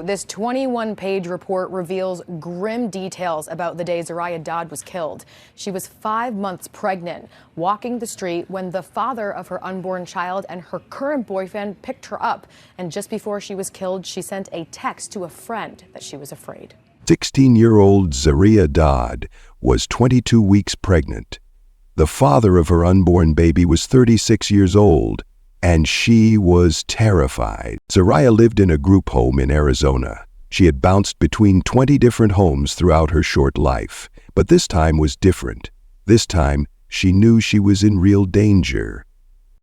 This 21-page report reveals grim details about the day Zariah Dodd was killed. She was 5 months pregnant, walking the street when the father of her unborn child and her current boyfriend picked her up. And just before she was killed, she sent a text to a friend that she was afraid. 16-year-old Zariah Dodd was 22 weeks pregnant. The father of her unborn baby was 36 years old, and she was terrified. Zariah lived in a group home in Arizona. She had bounced between 20 different homes throughout her short life, but this time was different. This time, she knew she was in real danger.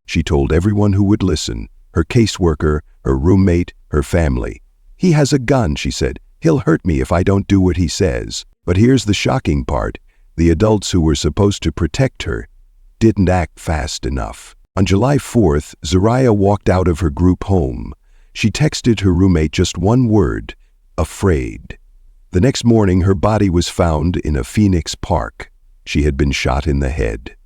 She told everyone who would listen, her caseworker, her roommate, her family. "He has a gun," she said. "He'll hurt me if I don't do what he says." But here's the shocking part. The adults who were supposed to protect her didn't act fast enough. On July 4th, Zariah walked out of her group home. She texted her roommate just one word: afraid. The next morning, her body was found in a Phoenix park. She had been shot in the head.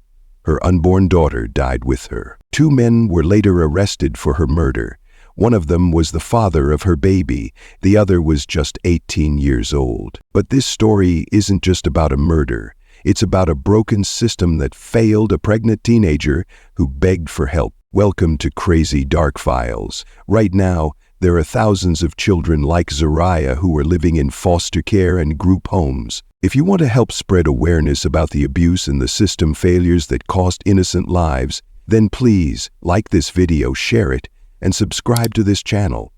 Her unborn daughter died with her. 2 men were later arrested for her murder. One of them was the father of her baby. The other was just 18 years old. But this story isn't just about a murder. It's about a broken system that failed a pregnant teenager who begged for help. Welcome to Crazy Dark Files. Right now, there are thousands of children like Zariah who are living in foster care and group homes. If you want to help spread awareness about the abuse and the system failures that cost innocent lives, then please like this video, share it, and subscribe to this channel.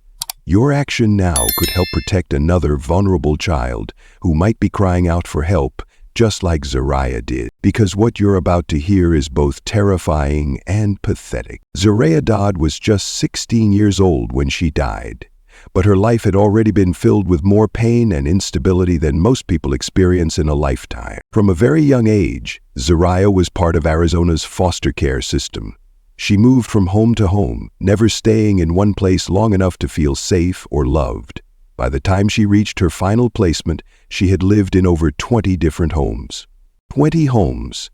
Your action now could help protect another vulnerable child who might be crying out for help, just like Zariah did. Because what you're about to hear is both terrifying and pathetic. Zariah Dodd was just 16 years old when she died, but her life had already been filled with more pain and instability than most people experience in a lifetime. From a very young age, Zariah was part of Arizona's foster care system. She moved from home to home, never staying in one place long enough to feel safe or loved. By the time she reached her final placement, she had lived in over 20 different homes. 20 homes.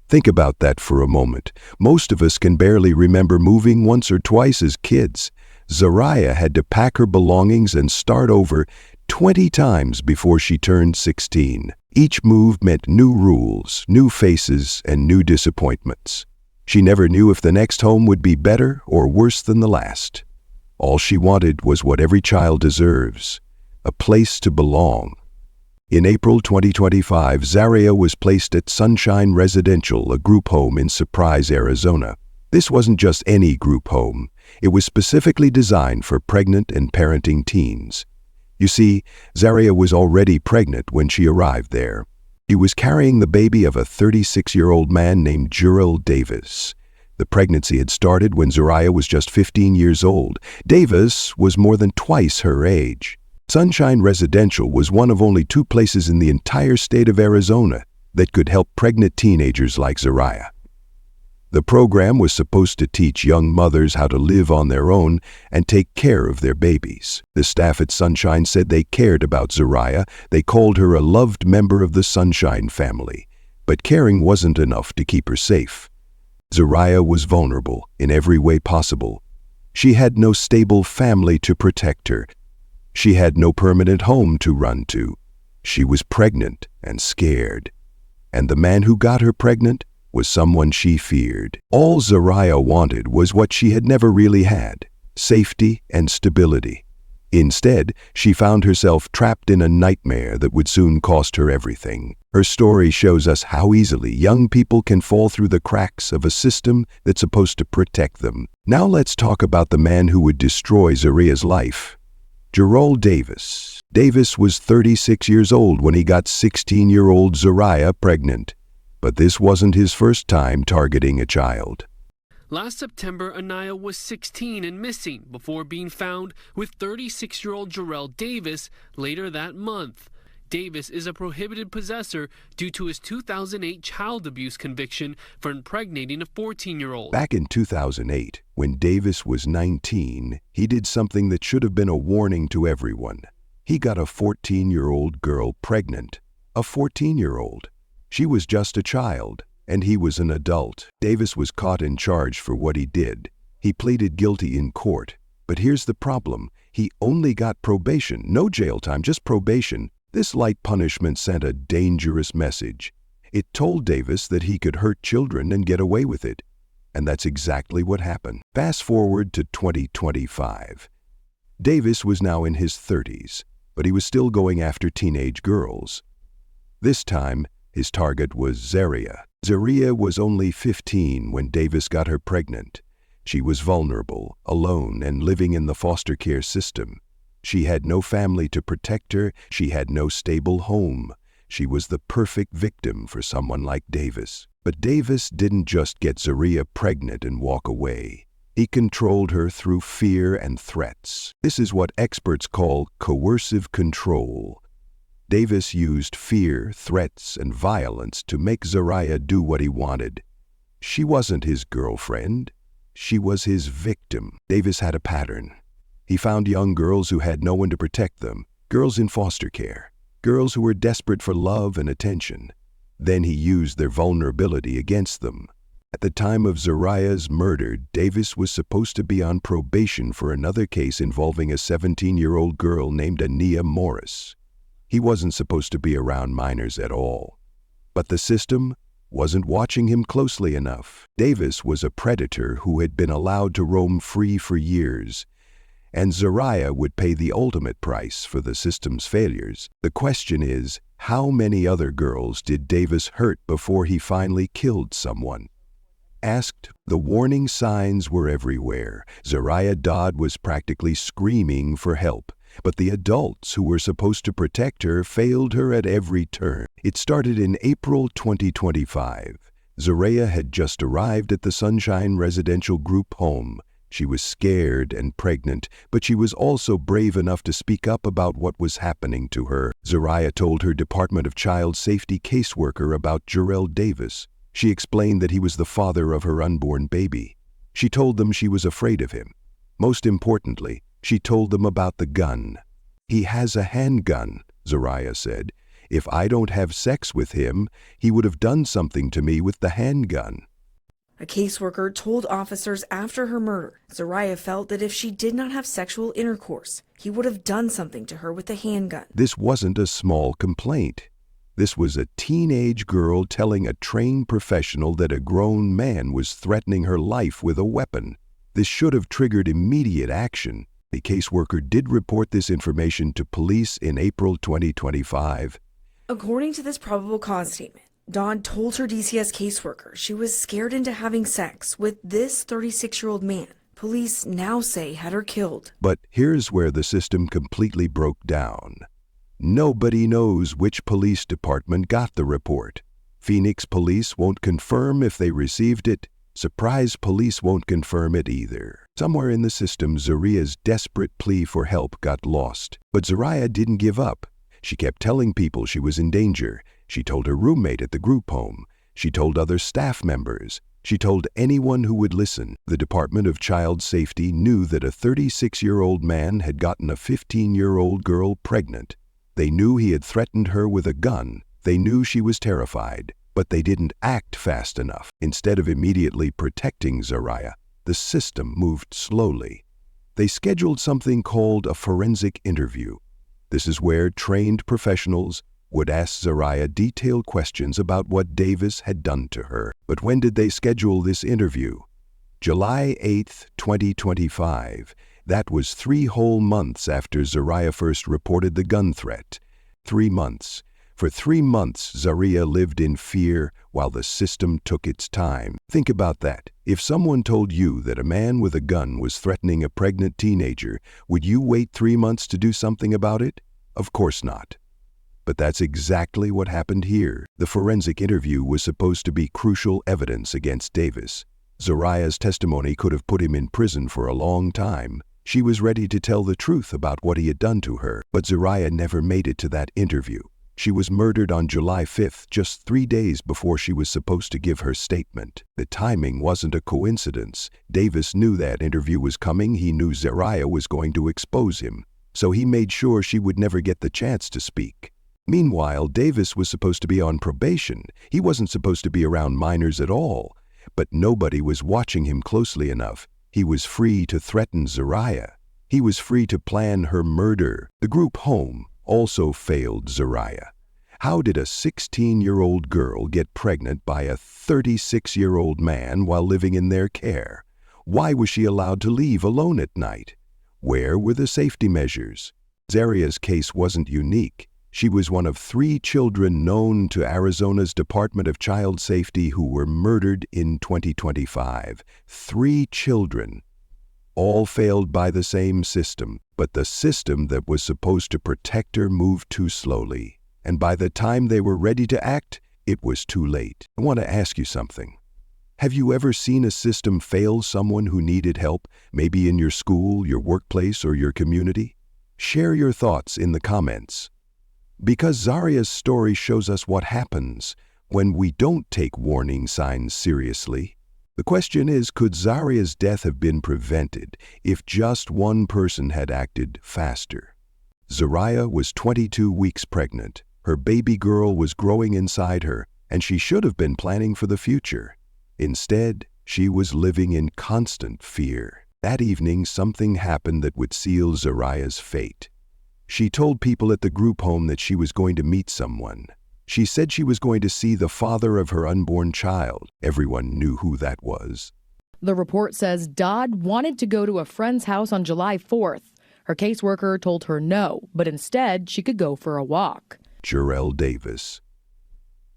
Think about that for a moment. Most of us can barely remember moving once or twice as kids. Zariah had to pack her belongings and start over 20 times before she turned 16. Each move meant new rules, new faces, and new disappointments. She never knew if the next home would be better or worse than the last. All she wanted was what every child deserves: a place to belong. In April 2025, Zariah was placed at Sunshine Residential, a group home in Surprise, Arizona. This wasn't just any group home. It was specifically designed for pregnant and parenting teens. You see, Zariah was already pregnant when she arrived there. She was carrying the baby of a 36-year-old man named Gerald Davis. The pregnancy had started when Zariah was just 15 years old. Davis was more than twice her age. Sunshine Residential was one of only 2 places in the entire state of Arizona that could help pregnant teenagers like Zariah. The program was supposed to teach young mothers how to live on their own and take care of their babies. The staff at Sunshine said they cared about Zariah. They called her a loved member of the Sunshine family. But caring wasn't enough to keep her safe. Zariah was vulnerable in every way possible. She had no stable family to protect her. She had no permanent home to run to. She was pregnant and scared. And the man who got her pregnant was someone she feared. All Zariah wanted was what she had never really had: safety and stability. Instead, she found herself trapped in a nightmare that would soon cost her everything. Her story shows us how easily young people can fall through the cracks of a system that's supposed to protect them. Now let's talk about the man who would destroy Zariah's life: Gerald Davis. Davis was 36 years old when he got 16-year-old Zariah pregnant. But this wasn't his first time targeting a child. Last September, Anaya was 16 and missing before being found with 36-year-old Gerald Davis later that month. Davis is a prohibited possessor due to his 2008 child abuse conviction for impregnating a 14-year-old. Back in 2008, when Davis was 19, he did something that should have been a warning to everyone. He got a 14-year-old girl pregnant. A 14-year-old. She was just a child, and he was an adult. Davis was caught and charged for what he did. He pleaded guilty in court. But here's the problem. He only got probation, no jail time, just probation. This light punishment sent a dangerous message. It told Davis that he could hurt children and get away with it. And that's exactly what happened. Fast forward to 2025. Davis was now in his 30s, but he was still going after teenage girls. This time, his target was Zariah. Zariah was only 15 when Davis got her pregnant. She was vulnerable, alone, and living in the foster care system. She had no family to protect her. She had no stable home. She was the perfect victim for someone like Davis. But Davis didn't just get Zariah pregnant and walk away. He controlled her through fear and threats. This is what experts call coercive control. Davis used fear, threats, and violence to make Zariah do what he wanted. She wasn't his girlfriend. She was his victim. Davis had a pattern. He found young girls who had no one to protect them, girls in foster care, girls who were desperate for love and attention. Then he used their vulnerability against them. At the time of Zariah's murder, Davis was supposed to be on probation for another case involving a 17-year-old girl named Ania Morris. He wasn't supposed to be around minors at all. But the system wasn't watching him closely enough. Davis was a predator who had been allowed to roam free for years, and Zariah would pay the ultimate price for the system's failures. The question is, how many other girls did Davis hurt before he finally killed someone? Asked, the warning signs were everywhere. Zariah Dodd was practically screaming for help, but the adults who were supposed to protect her failed her at every turn. It started in April 2025. Zariah had just arrived at the Sunshine Residential Group home. She was scared and pregnant, but she was also brave enough to speak up about what was happening to her. Zariah told her Department of Child Safety caseworker about Jarrell Davis. She explained that he was the father of her unborn baby. She told them she was afraid of him. Most importantly, she told them about the gun. He has a handgun, Zariah said. If I don't have sex with him, he would have done something to me with the handgun. A caseworker told officers after her murder, Zariah felt that if she did not have sexual intercourse, he would have done something to her with the handgun. This wasn't a small complaint. This was a teenage girl telling a trained professional that a grown man was threatening her life with a weapon. This should have triggered immediate action. The caseworker did report this information to police in April 2025. According to this probable cause statement, Dodd told her DCS caseworker she was scared into having sex with this 36-year-old man police now say had her killed. But here's where the system completely broke down. Nobody knows which police department got the report. Phoenix police won't confirm if they received it. Surprise police won't confirm it either. Somewhere in the system, Zariah's desperate plea for help got lost. But Zariah didn't give up. She kept telling people she was in danger. She told her roommate at the group home. She told other staff members. She told anyone who would listen. The Department of Child Safety knew that a 36-year-old man had gotten a 15-year-old girl pregnant. They knew he had threatened her with a gun. They knew she was terrified, but they didn't act fast enough. Instead of immediately protecting Zariah, the system moved slowly. They scheduled something called a forensic interview. This is where trained professionals would ask Zariah detailed questions about what Davis had done to her. But when did they schedule this interview? July 8, 2025. That was 3 whole months after Zariah first reported the gun threat. 3 months. For 3 months, Zariah lived in fear while the system took its time. Think about that. If someone told you that a man with a gun was threatening a pregnant teenager, would you wait 3 months to do something about it? Of course not. But that's exactly what happened here. The forensic interview was supposed to be crucial evidence against Davis. Zariah's testimony could have put him in prison for a long time. She was ready to tell the truth about what he had done to her, but Zariah never made it to that interview. She was murdered on July 5th, just 3 days before she was supposed to give her statement. The timing wasn't a coincidence. Davis knew that interview was coming. He knew Zariah was going to expose him, so he made sure she would never get the chance to speak. Meanwhile, Davis was supposed to be on probation. He wasn't supposed to be around minors at all, but nobody was watching him closely enough. He was free to threaten Zariah. He was free to plan her murder. The group home also failed Zariah. How did a 16-year-old girl get pregnant by a 36-year-old man while living in their care? Why was she allowed to leave alone at night? Where were the safety measures? Zariah's case wasn't unique. She was one of 3 children known to Arizona's Department of Child Safety who were murdered in 2025. 3 children. All failed by the same system, but the system that was supposed to protect her moved too slowly. And by the time they were ready to act, it was too late. I want to ask you something. Have you ever seen a system fail someone who needed help, maybe in your school, your workplace, or your community? Share your thoughts in the comments. Because Zariah's story shows us what happens when we don't take warning signs seriously. The question is, could Zariah's death have been prevented if just one person had acted faster? Zariah was 22 weeks pregnant. Her baby girl was growing inside her, and she should have been planning for the future. Instead, she was living in constant fear. That evening, something happened that would seal Zariah's fate. She told people at the group home that she was going to meet someone. She said she was going to see the father of her unborn child. Everyone knew who that was. The report says Dodd wanted to go to a friend's house on July 4th. Her caseworker told her no, but instead she could go for a walk. Jarrell Davis.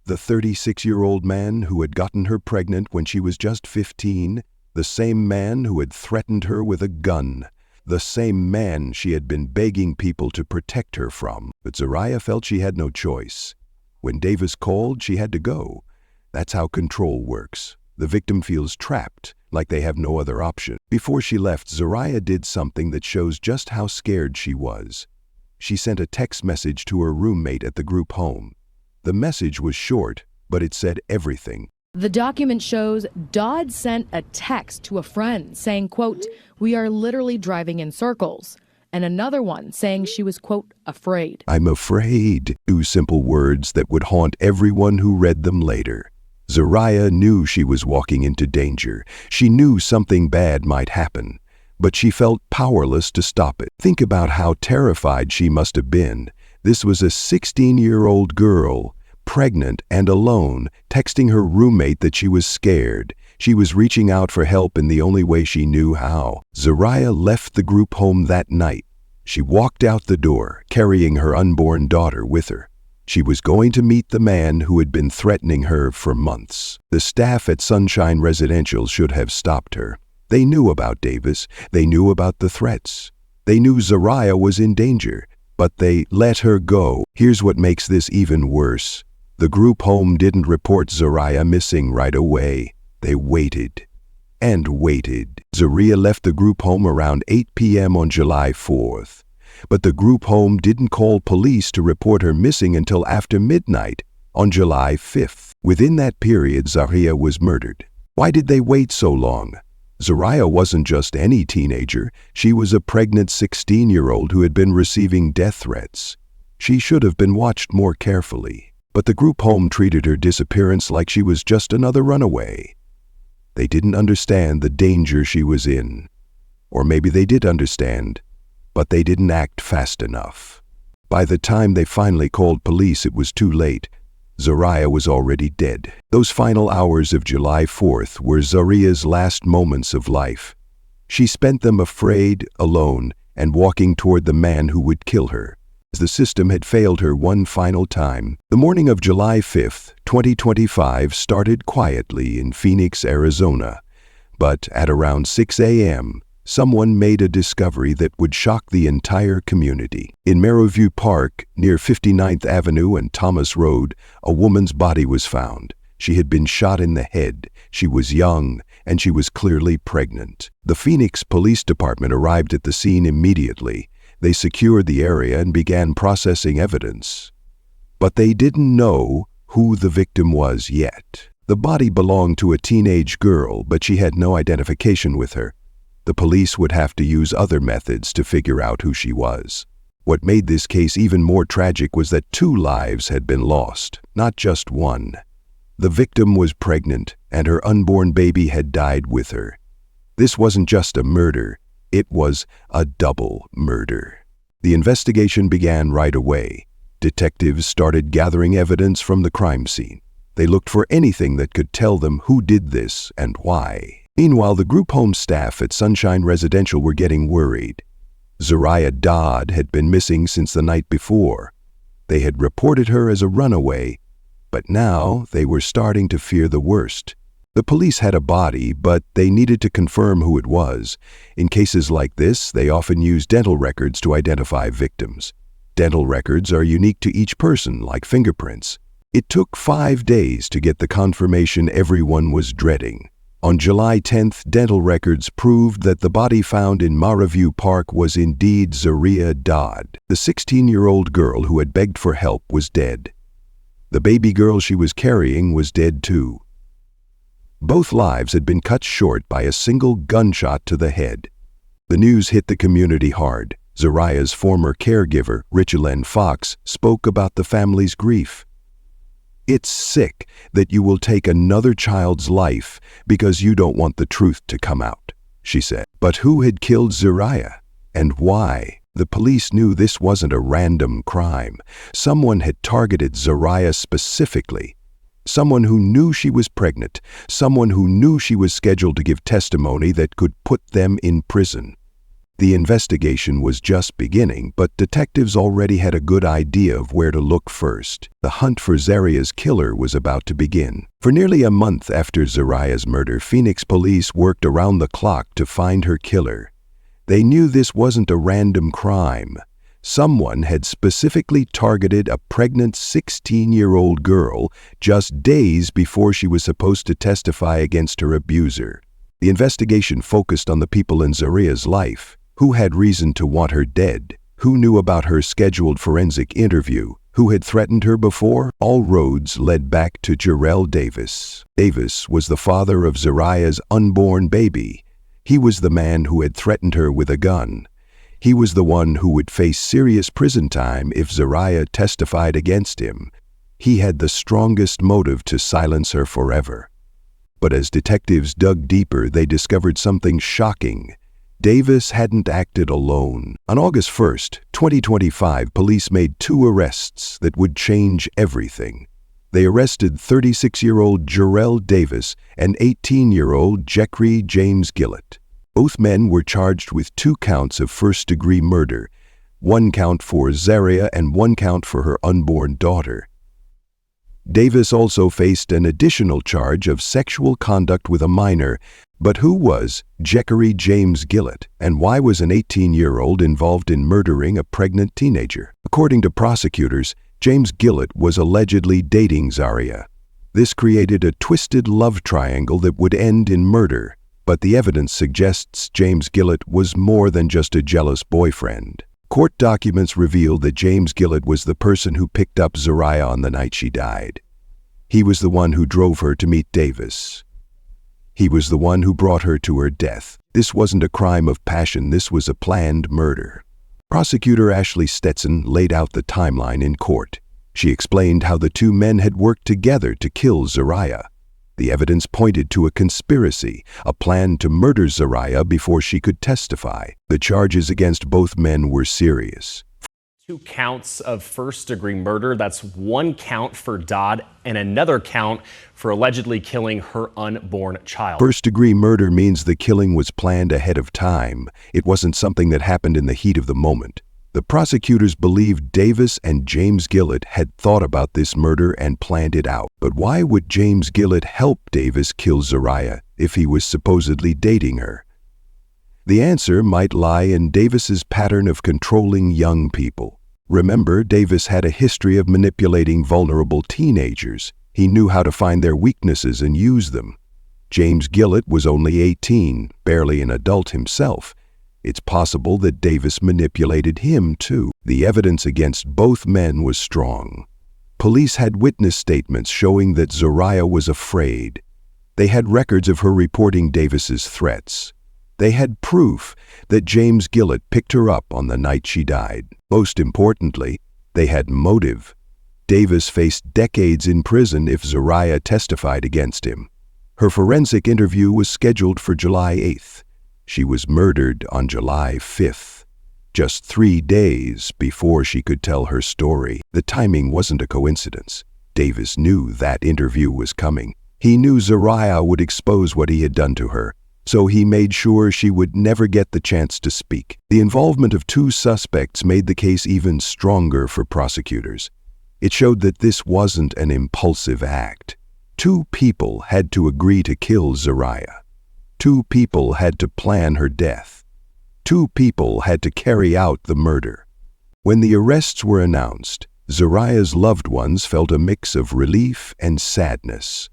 The 36-year-old man who had gotten her pregnant when she was just 15, the same man who had threatened her with a gun, the same man she had been begging people to protect her from. But Zariah felt she had no choice. When Davis called, she had to go. That's how control works. The victim feels trapped, like they have no other option. Before she left, Zariah did something that shows just how scared she was. She sent a text message to her roommate at the group home. The message was short, but it said everything. The document shows Dodd sent a text to a friend saying, quote, "We are literally driving in circles," and another one saying she was, quote, "afraid." I'm afraid. 2 simple words that would haunt everyone who read them later. Zariah knew she was walking into danger. She knew something bad might happen, but she felt powerless to stop it. Think about how terrified she must have been. This was a 16-year-old girl, pregnant and alone, texting her roommate that she was scared. She was reaching out for help in the only way she knew how. Zariah left the group home that night. She walked out the door, carrying her unborn daughter with her. She was going to meet the man who had been threatening her for months. The staff at Sunshine Residential should have stopped her. They knew about Davis. They knew about the threats. They knew Zariah was in danger, but they let her go. Here's what makes this even worse. The group home didn't report Zariah missing right away. They waited and waited. Zariah left the group home around 8 p.m. on July 4th. But the group home didn't call police to report her missing until after midnight on July 5th. Within that period, Zariah was murdered. Why did they wait so long? Zariah wasn't just any teenager. She was a pregnant 16-year-old who had been receiving death threats. She should have been watched more carefully. But the group home treated her disappearance like she was just another runaway. They didn't understand the danger she was in. Or maybe they did understand, but they didn't act fast enough. By the time they finally called police, it was too late. Zariah was already dead. Those final hours of July 4th were Zariah's last moments of life. She spent them afraid, alone, and walking toward the man who would kill her. The system had failed her one final time. The morning of July 5th, 2025 started quietly in Phoenix, Arizona. But at around 6 a.m., someone made a discovery that would shock the entire community. In Merrowview Park, near 59th Avenue and Thomas Road, a woman's body was found. She had been shot in the head. She was young, and she was clearly pregnant. The Phoenix Police Department arrived at the scene immediately. They secured the area and began processing evidence. But they didn't know who the victim was yet. The body belonged to a teenage girl, but she had no identification with her. The police would have to use other methods to figure out who she was. What made this case even more tragic was that 2 lives had been lost, not just one. The victim was pregnant, and her unborn baby had died with her. This wasn't just a murder. It was a double murder. The investigation began right away. Detectives started gathering evidence from the crime scene. They looked for anything that could tell them who did this and why. Meanwhile, the group home staff at Sunshine Residential were getting worried. Zariah Dodd had been missing since the night before. They had reported her as a runaway, but now they were starting to fear the worst. The police had a body, but they needed to confirm who it was. In cases like this, they often use dental records to identify victims. Dental records are unique to each person, like fingerprints. It took 5 days to get the confirmation everyone was dreading. On July 10th, dental records proved that the body found in Maraview Park was indeed Zariah Dodd. The 16-year-old girl who had begged for help was dead. The baby girl she was carrying was dead too. Both lives had been cut short by a single gunshot to the head. The news hit the community hard. Zariah's former caregiver, Richelyn Fox, spoke about the family's grief. "It's sick that you will take another child's life because you don't want the truth to come out," she said. But who had killed Zariah? And why? The police knew this wasn't a random crime. Someone had targeted Zariah specifically. Someone who knew she was pregnant. Someone who knew she was scheduled to give testimony that could put them in prison. The investigation was just beginning, but detectives already had a good idea of where to look first. The hunt for Zariah's killer was about to begin. For nearly a month after Zariah's murder, Phoenix police worked around the clock to find her killer. They knew this wasn't a random crime. Someone had specifically targeted a pregnant 16-year-old girl just days before she was supposed to testify against her abuser. The investigation focused on the people in Zariah's life. Who had reason to want her dead? Who knew about her scheduled forensic interview? Who had threatened her before? All roads led back to Jarrell Davis. Davis was the father of Zariah's unborn baby. He was the man who had threatened her with a gun. He was the one who would face serious prison time if Zariah testified against him. He had the strongest motive to silence her forever. But as detectives dug deeper, they discovered something shocking. Davis hadn't acted alone. On August 1st, 2025, police made 2 arrests that would change everything. They arrested 36-year-old Jarrell Davis and 18-year-old Jeffrey James Gillett. Both men were charged with 2 counts of first-degree murder, 1 count for Zariah and 1 count for her unborn daughter. Davis also faced an additional charge of sexual conduct with a minor. But who was Jeffrey James Gillett, and why was an 18-year-old involved in murdering a pregnant teenager? According to prosecutors, James Gillett was allegedly dating Zariah. This created a twisted love triangle that would end in murder, but the evidence suggests James Gillett was more than just a jealous boyfriend. Court documents revealed that James Gillett was the person who picked up Zariah on the night she died. He was the one who drove her to meet Davis. He was the one who brought her to her death. This wasn't a crime of passion, this was a planned murder. Prosecutor Ashley Stetson laid out the timeline in court. She explained how the 2 men had worked together to kill Zariah. The evidence pointed to a conspiracy, a plan to murder Zariah before she could testify. The charges against both men were serious. 2 counts of first-degree murder. That's 1 count for Dodd and another count for allegedly killing her unborn child. First-degree murder means the killing was planned ahead of time. It wasn't something that happened in the heat of the moment. The prosecutors believed Davis and James Gillett had thought about this murder and planned it out. But why would James Gillett help Davis kill Zariah if he was supposedly dating her? The answer might lie in Davis's pattern of controlling young people. Remember, Davis had a history of manipulating vulnerable teenagers. He knew how to find their weaknesses and use them. James Gillett was only 18, barely an adult himself. It's possible that Davis manipulated him, too. The evidence against both men was strong. Police had witness statements showing that Zariah was afraid. They had records of her reporting Davis's threats. They had proof that James Gillett picked her up on the night she died. Most importantly, they had motive. Davis faced decades in prison if Zariah testified against him. Her forensic interview was scheduled for July 8th. She was murdered on July 5th, just 3 days before she could tell her story. The timing wasn't a coincidence. Davis knew that interview was coming. He knew Zariah would expose what he had done to her, so he made sure she would never get the chance to speak. The involvement of 2 suspects made the case even stronger for prosecutors. It showed that this wasn't an impulsive act. 2 people had to agree to kill Zariah. 2 people had to plan her death. 2 people had to carry out the murder. When the arrests were announced, Zariah's loved ones felt a mix of relief and sadness.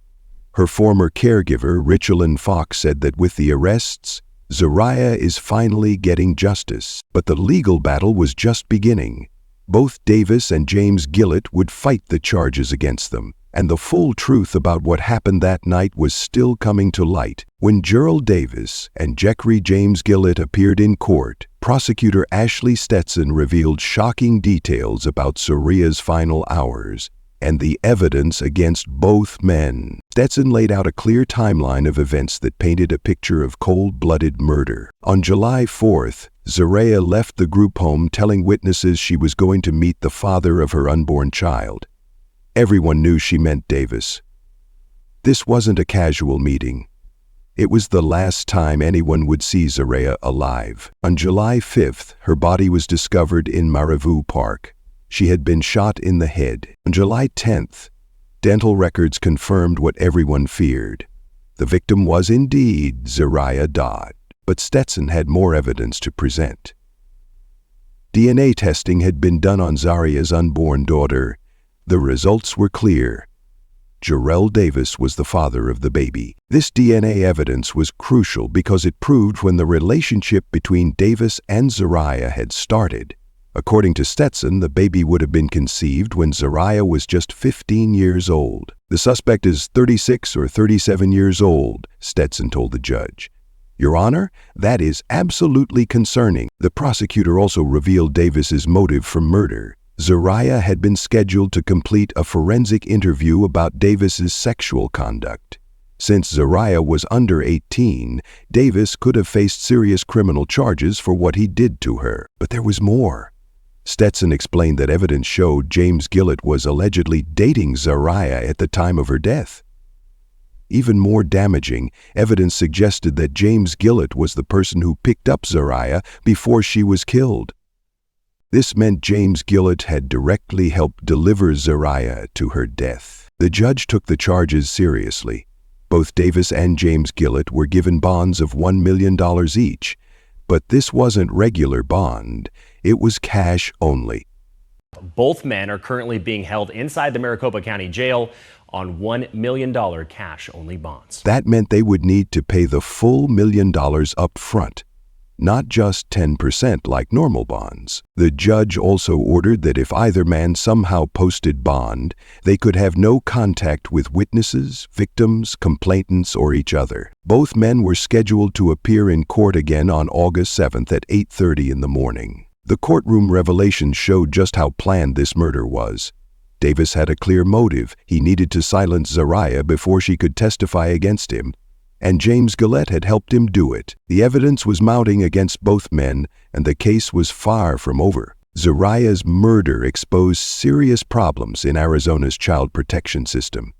Her former caregiver, Richelyn Fox, said that with the arrests, Zariah is finally getting justice. But the legal battle was just beginning. Both Davis and James Gillett would fight the charges against them, and the full truth about what happened that night was still coming to light. When Gerald Davis and Jeffrey James Gillett appeared in court, prosecutor Ashley Stetson revealed shocking details about Zariah's final hours and the evidence against both men. Stetson laid out a clear timeline of events that painted a picture of cold-blooded murder. On July 4th, Zariah left the group home telling witnesses she was going to meet the father of her unborn child. Everyone knew she meant Davis. This wasn't a casual meeting. It was the last time anyone would see Zariah alive. On July 5th, her body was discovered in Marivu Park. She had been shot in the head. On July 10th, dental records confirmed what everyone feared. The victim was indeed Zariah Dodd, but Stetson had more evidence to present. DNA testing had been done on Zariah's unborn daughter. The results were clear. Jarrell Davis was the father of the baby. This DNA evidence was crucial because it proved when the relationship between Davis and Zariah had started. According to Stetson, the baby would have been conceived when Zariah was just 15 years old. The suspect is 36 or 37 years old, Stetson told the judge. Your Honor, that is absolutely concerning. The prosecutor also revealed Davis's motive for murder. Zariah had been scheduled to complete a forensic interview about Davis's sexual conduct. Since Zariah was under 18, Davis could have faced serious criminal charges for what he did to her. But there was more. Stetson explained that evidence showed James Gillett was allegedly dating Zariah at the time of her death. Even more damaging, evidence suggested that James Gillett was the person who picked up Zariah before she was killed. This meant James Gillett had directly helped deliver Zariah to her death. The judge took the charges seriously. Both Davis and James Gillett were given bonds of $1 million each. But this wasn't regular bond. It was cash only. Both men are currently being held inside the Maricopa County Jail on $1 million cash-only bonds. That meant they would need to pay the full $1 million up front, not just 10% like normal bonds. The judge also ordered that if either man somehow posted bond, they could have no contact with witnesses, victims, complainants, or each other. Both men were scheduled to appear in court again on August 7th at 8:30 in the morning. The courtroom revelations showed just how planned this murder was. Davis had a clear motive. He needed to silence Zariah before she could testify against him. And James Gillett had helped him do it. The evidence was mounting against both men, and the case was far from over. Zariah's murder exposed serious problems in Arizona's child protection system.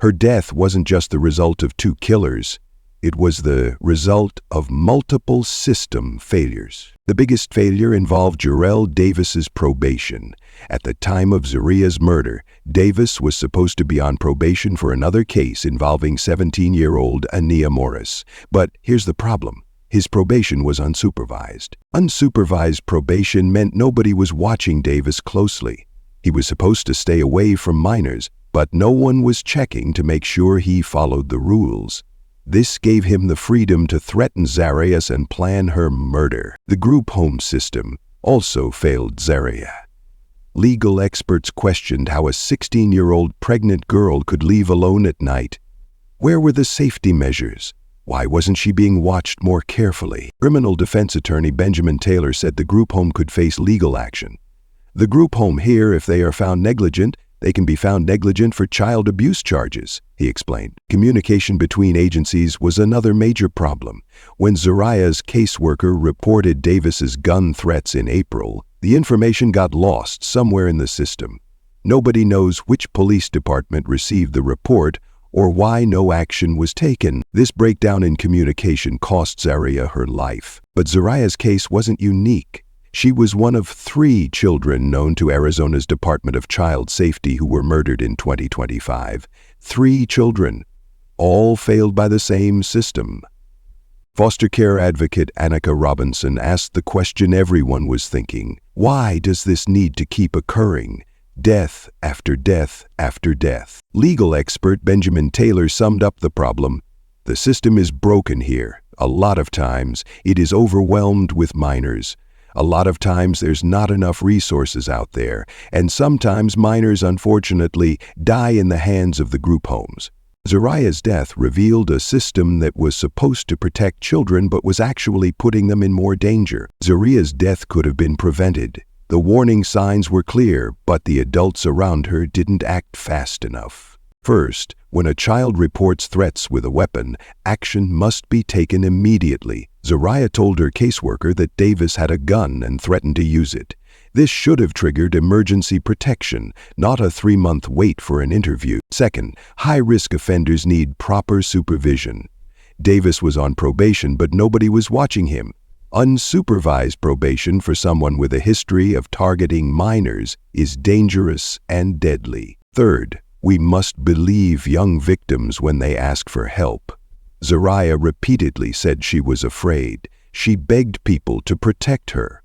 Her death wasn't just the result of 2 killers. It was the result of multiple system failures. The biggest failure involved Jarrell Davis's probation. At the time of Zariah's murder, Davis was supposed to be on probation for another case involving 17-year-old Ania Morris. But here's the problem. His probation was unsupervised. Unsupervised probation meant nobody was watching Davis closely. He was supposed to stay away from minors, but no one was checking to make sure he followed the rules. This gave him the freedom to threaten Zariah and plan her murder. The group home system also failed Zariah. Legal experts questioned how a 16-year-old pregnant girl could leave alone at night. Where were the safety measures? Why wasn't she being watched more carefully? Criminal defense attorney Benjamin Taylor said the group home could face legal action. The group home here, if they are found negligent, They can be found negligent for child abuse charges, he explained. Communication between agencies was another major problem. When Zariah's caseworker reported Davis's gun threats in April, the information got lost somewhere in the system. Nobody knows which police department received the report or why no action was taken. This breakdown in communication cost Zariah her life. But Zariah's case wasn't unique. She was one of 3 children known to Arizona's Department of Child Safety who were murdered in 2025. 3 children, all failed by the same system. Foster care advocate Annika Robinson asked the question everyone was thinking: why does this need to keep occurring? Death after death after death. Legal expert Benjamin Taylor summed up the problem: the system is broken here. A lot of times it is overwhelmed with minors. A lot of times there's not enough resources out there, and sometimes minors unfortunately die in the hands of the group homes. Zariah's death revealed a system that was supposed to protect children but was actually putting them in more danger. Zariah's death could have been prevented. The warning signs were clear, but the adults around her didn't act fast enough. First, when a child reports threats with a weapon, action must be taken immediately. Zariah told her caseworker that Davis had a gun and threatened to use it. This should have triggered emergency protection, not a 3-month wait for an interview. Second, high-risk offenders need proper supervision. Davis was on probation, but nobody was watching him. Unsupervised probation for someone with a history of targeting minors is dangerous and deadly. Third, we must believe young victims when they ask for help. Zariah repeatedly said she was afraid. She begged people to protect her.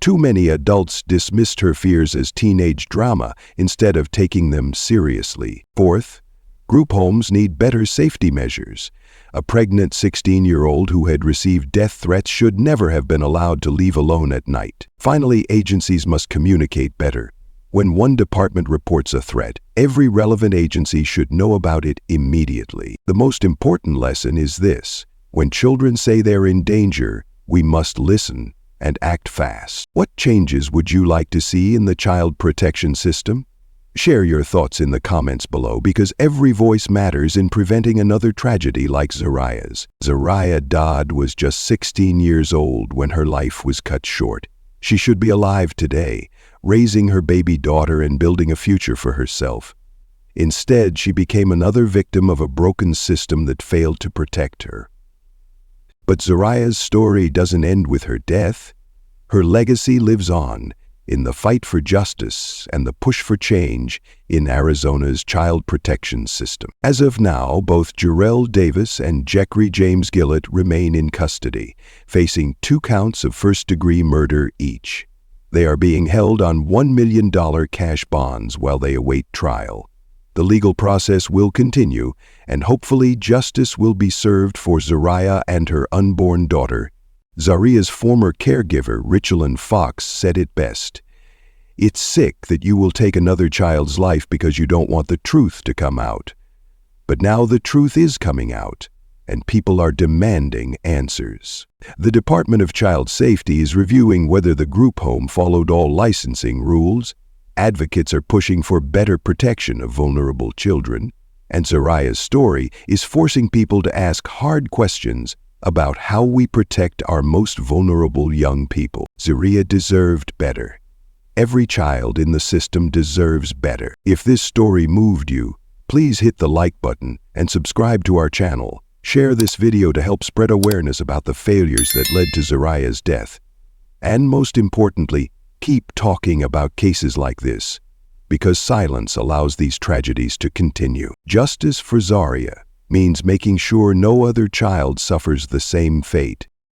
Too many adults dismissed her fears as teenage drama instead of taking them seriously. Fourth, group homes need better safety measures. A pregnant 16-year-old who had received death threats should never have been allowed to leave alone at night. Finally, agencies must communicate better. When one department reports a threat, every relevant agency should know about it immediately. The most important lesson is this: when children say they're in danger, we must listen and act fast. What changes would you like to see in the child protection system? Share your thoughts in the comments below, because every voice matters in preventing another tragedy like Zariah's. Zariah Dodd was just 16 years old when her life was cut short. She should be alive today, raising her baby daughter and building a future for herself. Instead, she became another victim of a broken system that failed to protect her. But Zariah's story doesn't end with her death. Her legacy lives on in the fight for justice and the push for change in Arizona's child protection system. As of now, both Jarrell Davis and Jeffrey James Gillett remain in custody, facing 2 counts of first-degree murder each. They are being held on $1 million cash bonds while they await trial. The legal process will continue, and hopefully justice will be served for Zariah and her unborn daughter. Zariah's former caregiver, Richelyn Fox, said it best: "It's sick that you will take another child's life because you don't want the truth to come out. But now the truth is coming out, and people are demanding answers." The Department of Child Safety is reviewing whether the group home followed all licensing rules. Advocates are pushing for better protection of vulnerable children, and Zariah's story is forcing people to ask hard questions about how we protect our most vulnerable young people. Zariah deserved better. Every child in the system deserves better. If this story moved you, please hit the like button and subscribe to our channel. Share this video to help spread awareness about the failures that led to Zariah's death. And most importantly, keep talking about cases like this, because silence allows these tragedies to continue. Justice for Zariah means making sure no other child suffers the same fate.